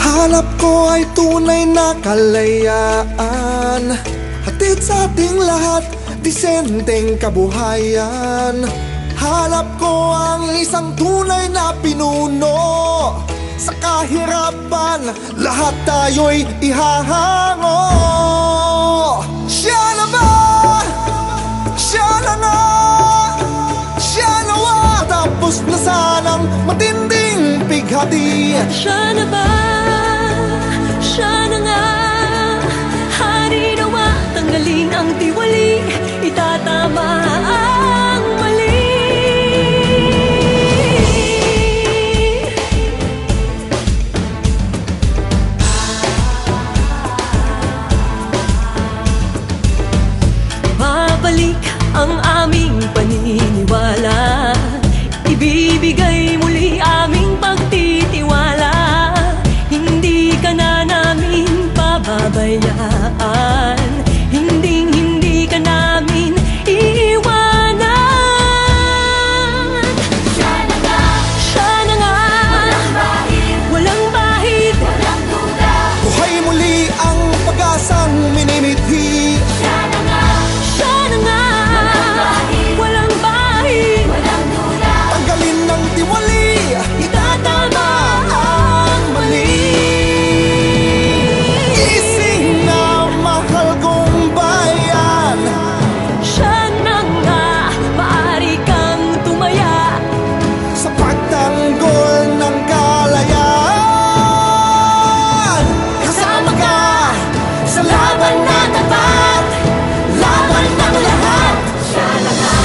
Hanap ko ay tunay na kalayaan, hatid sa ating lahat, disenteng kabuhayan. Hanap ko ang isang tunay na pinuno, sa kahirapan lahat tayo'y ihahango. Siya na ba? Siya na nga? Siya nawa? Tapos na sanang matinding pighati. Siya na ba? Siya na nga? Hari nawa, tanggalin ang tiwali, itatama ang mali. Babalik ang aming paniniwala, ibibigay muli aming pagtitiwala. Hindi ka na namin pababayaan, hindi ka namin iiwanan. Siya na nga, walang bahid, walang duda. Buhay muli ang pag-asang minimithi. Siya na nga, walang bahid, walang duda. Tanggalin ng tiwali, Itatama ang mali. gising na mahal kong bayan. Siya na nga, maaari kang tumaya. Sa pagtanggol ng kalayaan, kasama ka sa laban na tapat, laban ng lahat. Siya na nga,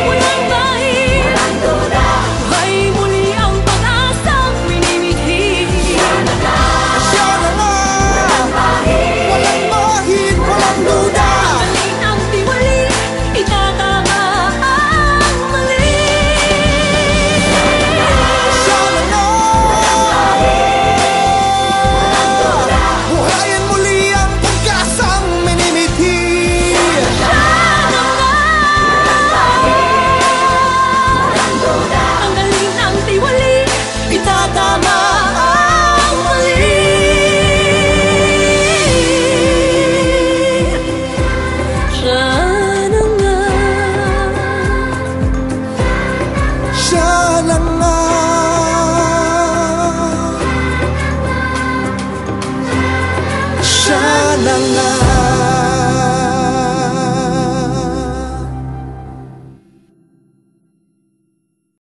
walang bahid, walang duda. Buhay muli ang pag-asang minimithi. Siya na nga, Siya na nga, walang bahid, walang duda. tanggalin ang tiwali, itatama ang mali. Siya na nga, buhayin muli ang pag-asang minimithi. Tanggalin ang tiwali, itatama ang mali. Siya na nga, Siya na nga, siya na nga.